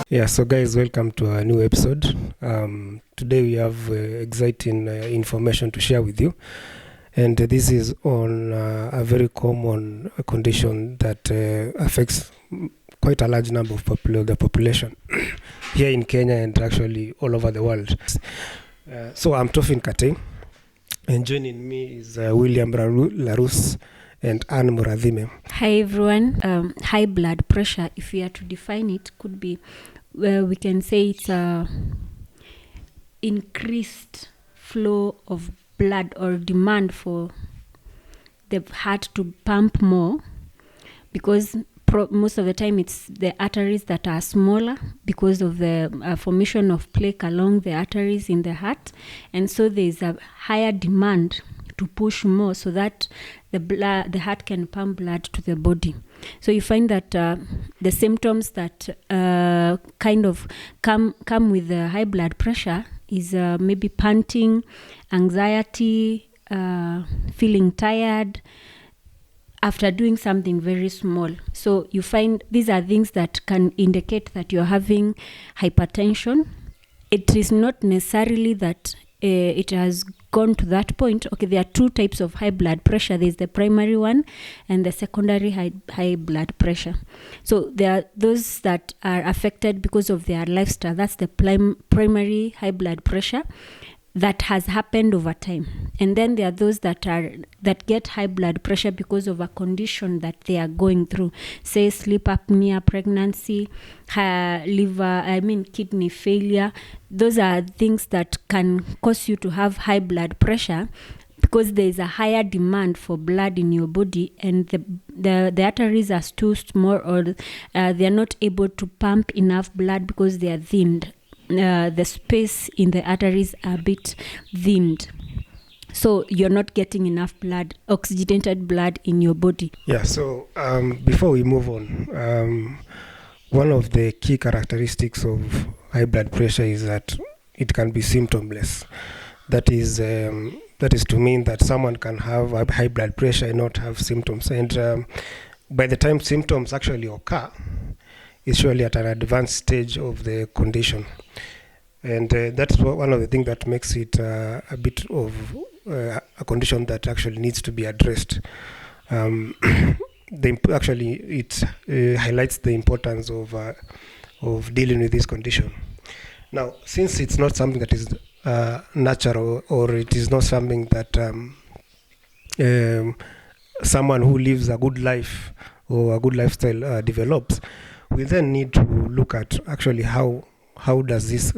Yeah, so guys, welcome to a new episode. Today we have exciting information to share with you, and this is on a very common condition that affects quite a large number of the population here in Kenya and actually all over the world. So I'm Tofin Kate, and joining me is William Larus and Anne Muradhime. Hi everyone. High blood pressure, if we are to define it, could be, we can say it's a increased flow of blood or demand for the heart to pump more, because most of the time it's the arteries that are smaller because of the formation of plaque along the arteries in the heart, and so there is a higher demand to push more so that the heart can pump blood to the body. So you find that the symptoms that kind of come with the high blood pressure is maybe panting, anxiety, feeling tired after doing something very small. So you find these are things that can indicate that you're having hypertension. It is not necessarily that it has gone to that point. Okay, there are two types of high blood pressure. There's the primary one and the secondary high blood pressure. So there are those that are affected because of their lifestyle. That's the primary high blood pressure that has happened over time. And then there are those that get high blood pressure because of a condition that they are going through, say sleep apnea, pregnancy, kidney failure. Those are things that can cause you to have high blood pressure because there is a higher demand for blood in your body, and the arteries are too small, or they are not able to pump enough blood because they are thinned. The space in the arteries are a bit thinned, so you're not getting enough blood, oxygenated blood in your body. Yeah, so before we move on, one of the key characteristics of high blood pressure is that it can be symptomless. That is to mean that someone can have a high blood pressure and not have symptoms, and by the time symptoms actually occur, it's surely at an advanced stage of the condition. And that's one of the things that makes it a bit of a condition that actually needs to be addressed. It highlights the importance of dealing with this condition. Now, since it's not something that is natural, or it is not something that someone who lives a good life or a good lifestyle develops, we then need to look at actually how does this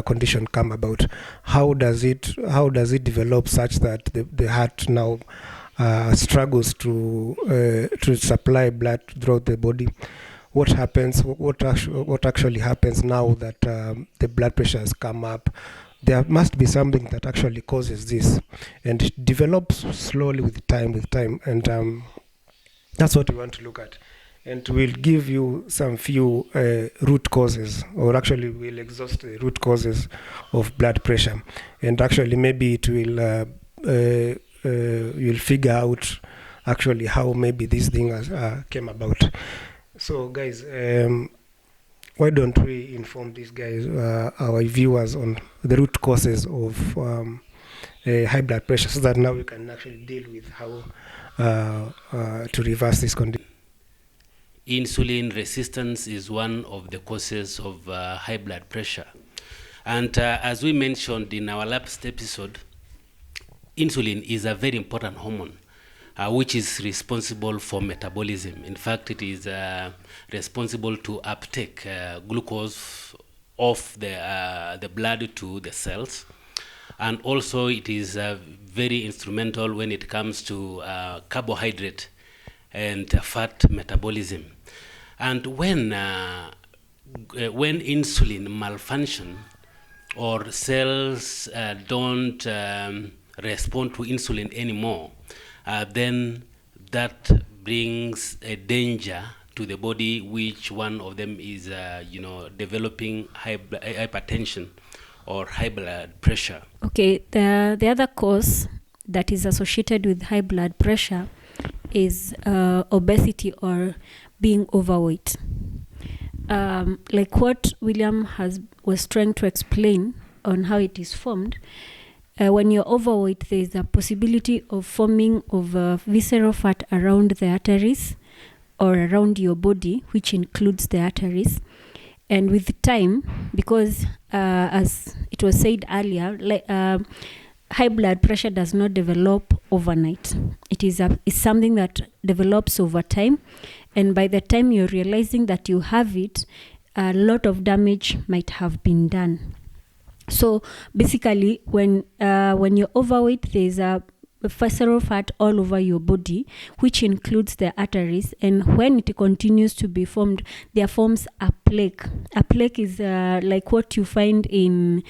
condition come about? How does it develop such that the heart now struggles to supply blood throughout the body? What happens? What actually happens now that the blood pressure has come up? There must be something that actually causes this, and it develops slowly with time, and that's what we want to look at. And we'll give you some few root causes, or actually we'll exhaust the root causes of blood pressure. And actually maybe it will, you'll figure out actually how maybe this thing came about. So guys, why don't we inform these guys, our viewers, on the root causes of high blood pressure, so that now we can actually deal with how to reverse this condition. Insulin resistance is one of the causes of high blood pressure. And as we mentioned in our last episode, insulin is a very important hormone, which is responsible for metabolism. In fact, it is responsible to uptake glucose off the blood to the cells. And also it is very instrumental when it comes to carbohydrate and fat metabolism. And when insulin malfunction, or cells don't respond to insulin anymore, then that brings a danger to the body, which one of them is developing hypertension or high blood pressure. Okay, the other cause that is associated with high blood pressure is obesity or being overweight. like what William was trying to explain on how it is formed, when you're overweight, there is a possibility of forming of visceral fat around the arteries or around your body, which includes the arteries. And with time, because as it was said earlier, high blood pressure does not develop overnight. It's something that develops over time. And by the time you're realizing that you have it, a lot of damage might have been done. So basically, when you're overweight, there's a visceral fat all over your body, which includes the arteries, and when it continues to be formed, there forms a plaque. A plaque is like what you find in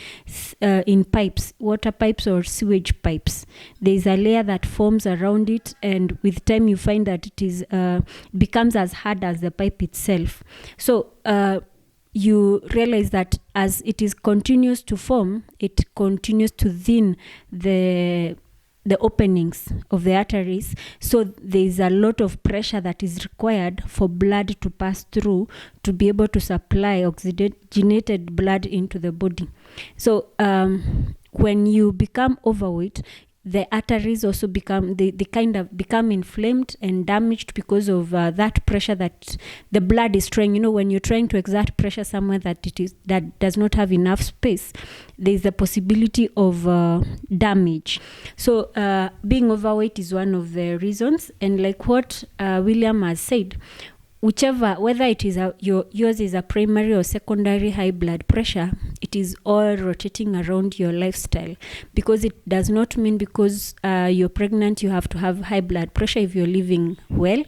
pipes, water pipes or sewage pipes. There is a layer that forms around it, and with time you find that it is becomes as hard as the pipe itself. So you realize that as it is continues to form, it continues to thin the openings of the arteries. So there is a lot of pressure that is required for blood to pass through to be able to supply oxygenated blood into the body. So when you become overweight, the arteries also become they kind of become inflamed and damaged because of that pressure that the blood is trying. When you're trying to exert pressure somewhere that does not have enough space, there is a possibility of damage. So being overweight is one of the reasons. And like what William has said, whether it is yours is a primary or secondary high blood pressure, it is all rotating around your lifestyle, because it does not mean because you're pregnant you have to have high blood pressure if you're living well.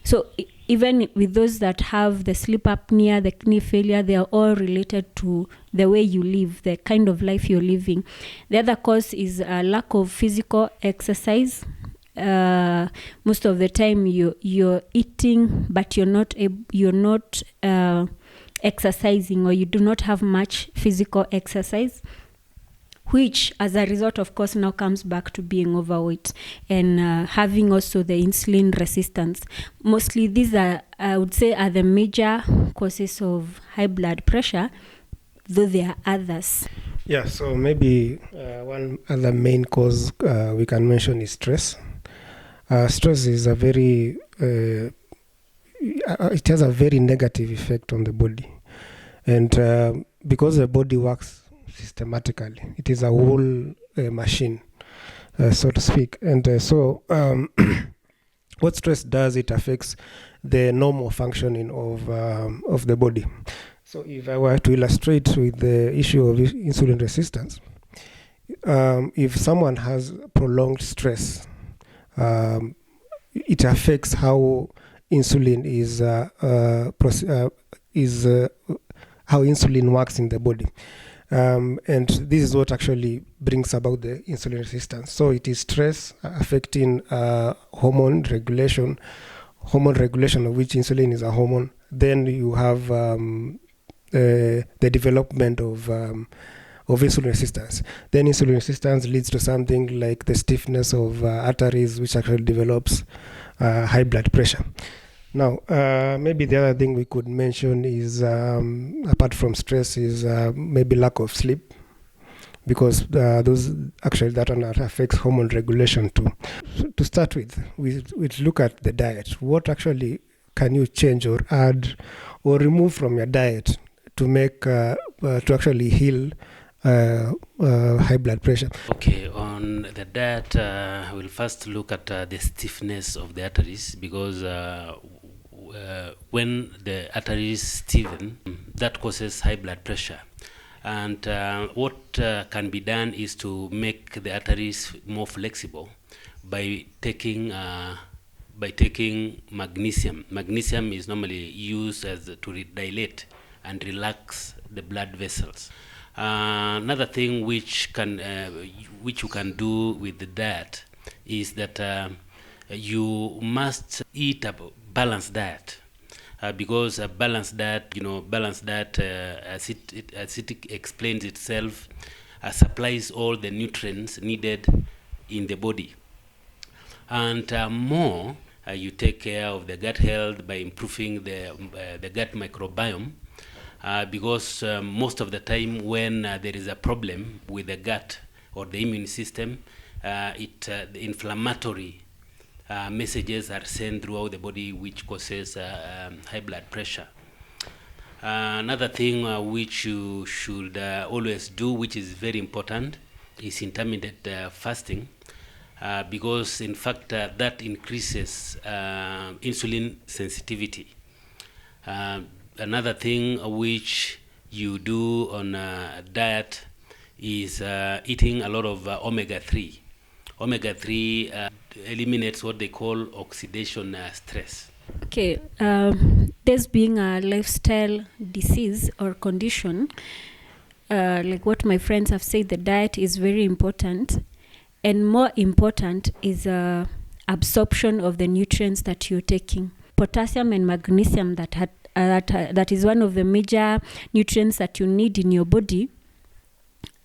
So even with those that have the sleep apnea, the kidney failure, they are all related to the way you live, the kind of life you're living. The other cause is a lack of physical exercise. Most of the time you're eating, but you're not exercising, or you do not have much physical exercise, which as a result, of course, now comes back to being overweight and having also the insulin resistance. Mostly these are, I would say, are the major causes of high blood pressure, though there are others. Yeah, so maybe one other main cause we can mention is stress. Stress is it has a very negative effect on the body. And because the body works systematically, it is a whole machine, so to speak. And so what stress does, it affects the normal functioning of the body. So if I were to illustrate with the issue of insulin resistance, if someone has prolonged stress, it affects how insulin how insulin works in the body, and this is what actually brings about the insulin resistance. So it is stress affecting hormone regulation, of which insulin is a hormone. Then you have the development of insulin resistance. Then insulin resistance leads to something like the stiffness of arteries, which actually develops high blood pressure. Now, maybe the other thing we could mention is, apart from stress, is maybe lack of sleep, because those actually that one affects hormone regulation too. To start with, we look at the diet. What actually can you change or add or remove from your diet to make to actually heal high blood pressure? Okay, on the diet, we'll first look at the stiffness of the arteries, because when the arteries stiffen, that causes high blood pressure. And what can be done is to make the arteries more flexible by taking magnesium. Magnesium is normally used to dilate and relax the blood vessels. Another thing which you can do with the diet is that you must eat a balanced diet, because a balanced diet, as it explains itself, supplies all the nutrients needed in the body. And more, you take care of the gut health by improving the gut microbiome. because most of the time when there is a problem with the gut or the immune system, the inflammatory messages are sent throughout the body, which causes high blood pressure. Another thing which you should always do, which is very important, is intermittent fasting, because in fact that increases insulin sensitivity. Another thing which you do on a diet is eating a lot of omega-3. Omega-3 eliminates what they call oxidation stress. Okay, this being a lifestyle disease or condition, like what my friends have said, the diet is very important, and more important is absorption of the nutrients that you're taking. Potassium and magnesium that is one of the major nutrients that you need in your body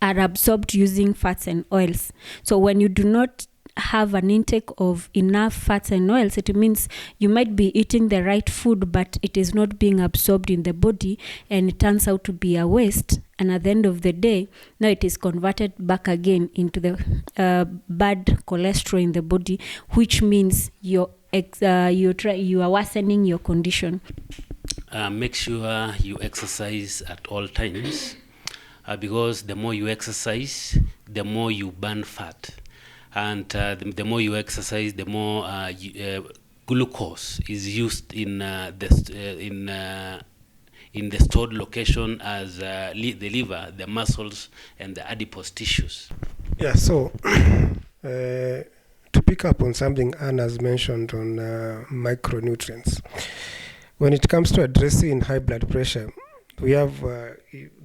are absorbed using fats and oils. So when you do not have an intake of enough fats and oils, it means you might be eating the right food, but it is not being absorbed in the body, and it turns out to be a waste. And at the end of the day, now it is converted back again into the bad cholesterol in the body, which means you are worsening your condition. Make sure you exercise at all times, because the more you exercise, the more you burn fat. And the more you exercise, the more glucose is used in the stored location as the liver, the muscles, and the adipose tissues. Yeah, so to pick up on something Anne has mentioned on micronutrients, when it comes to addressing high blood pressure, we have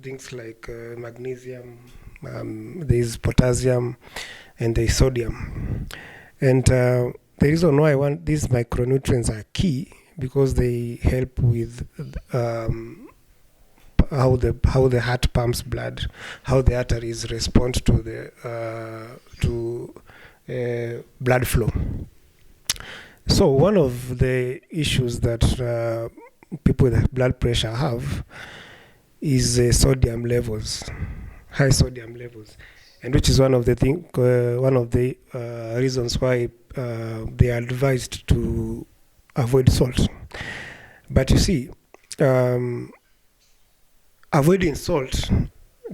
things like magnesium, there's potassium, and there's sodium. And the reason why these micronutrients are key, because they help with how the heart pumps blood, how the arteries respond to the blood flow. So one of the issues that people with blood pressure have is sodium levels, high sodium levels, and which is one of the reasons why they are advised to avoid salt. But you see, avoiding salt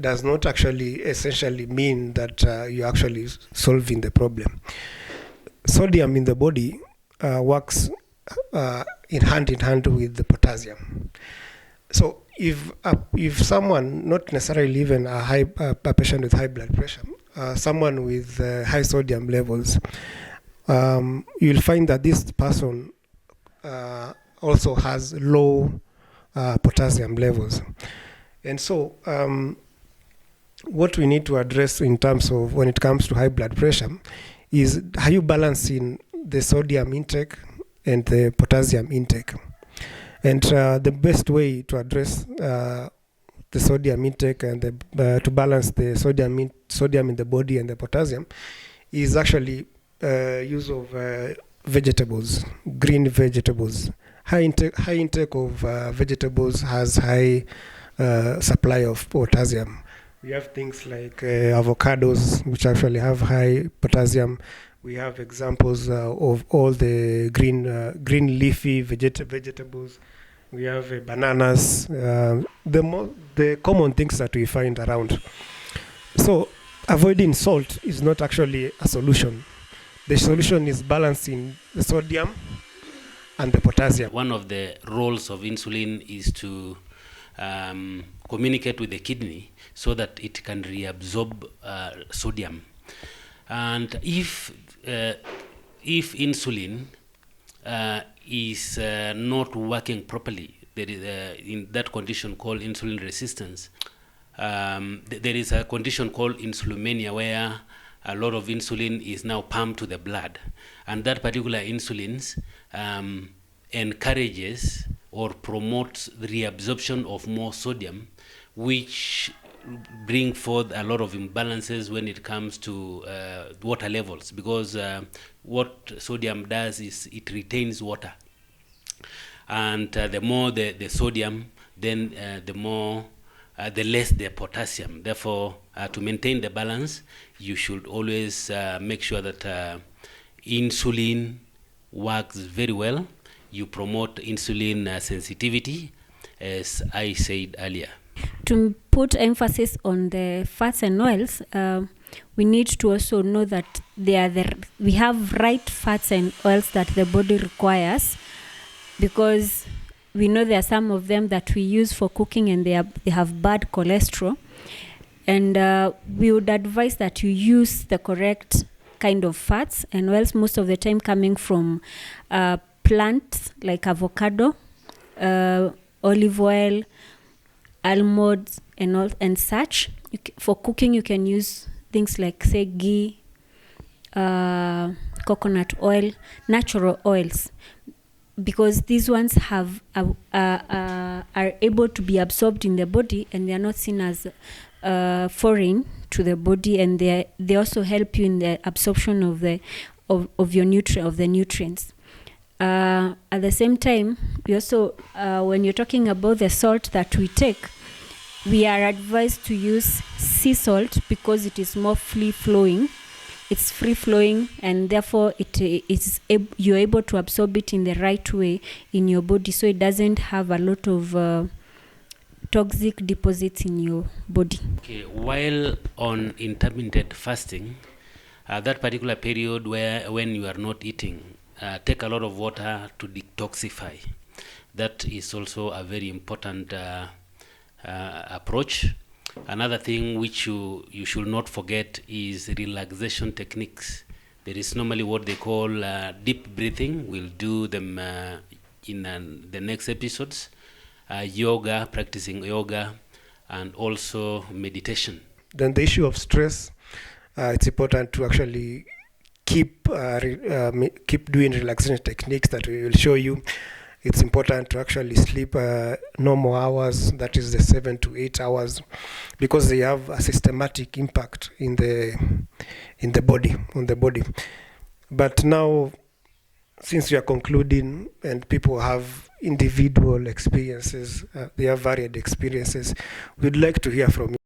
does not actually essentially mean that you're actually solving the problem. Sodium in the body works in hand with the potassium. So if someone, not necessarily even a patient with high blood pressure, someone with high sodium levels, you'll find that this person also has low potassium levels. And so what we need to address in terms of when it comes to high blood pressure is, are you balancing the sodium intake and the potassium intake? And the best way to address the sodium intake and to balance the sodium in the body and the potassium is actually use of vegetables, green vegetables. High intake of vegetables has high supply of potassium. We have things like avocados, which actually have high potassium. We have examples of all the green leafy vegetables. We have bananas, the common things that we find around. So avoiding salt is not actually a solution. The solution is balancing the sodium and the potassium. One of the roles of insulin is to communicate with the kidney so that it can reabsorb sodium. And if insulin is not working properly, there is in that condition called insulin resistance. There is a condition called insulinemia, where a lot of insulin is now pumped to the blood, and that particular insulin encourages or promotes the reabsorption of more sodium, which bring forth a lot of imbalances when it comes to water levels, because what sodium does is it retains water, and the more the sodium, then the less the potassium. Therefore, to maintain the balance, you should always make sure that insulin works very well. You promote insulin sensitivity, as I said earlier. To put emphasis on the fats and oils, we need to also know that we have right fats and oils that the body requires, because we know there are some of them that we use for cooking and they have bad cholesterol, and we would advise that you use the correct kind of fats and oils, most of the time coming from plants like avocado, olive oil, almonds, and such. For cooking, you can use things like, say, ghee, coconut oil, natural oils, because these ones are able to be absorbed in the body, and they are not seen as foreign to the body, and they also help you in the absorption of the nutrients. At the same time, we also, when you're talking about the salt that we take, we are advised to use sea salt because it is more free-flowing. It's free-flowing, and therefore you're able to absorb it in the right way in your body, so it doesn't have a lot of toxic deposits in your body. Okay, while on intermittent fasting, that particular period when you are not eating, take a lot of water to detoxify. That is also a very important approach. Another thing which you should not forget is relaxation techniques. There is normally what they call deep breathing. We'll do them in the next episodes. Yoga, practicing yoga, and also meditation. Then the issue of stress, it's important to actually keep doing relaxation techniques that we will show you. It's important to actually sleep normal hours, that is the 7 to 8 hours, because they have a systematic impact in the body, on the body. But now, since we are concluding and people have individual experiences, they have varied experiences, we'd like to hear from you.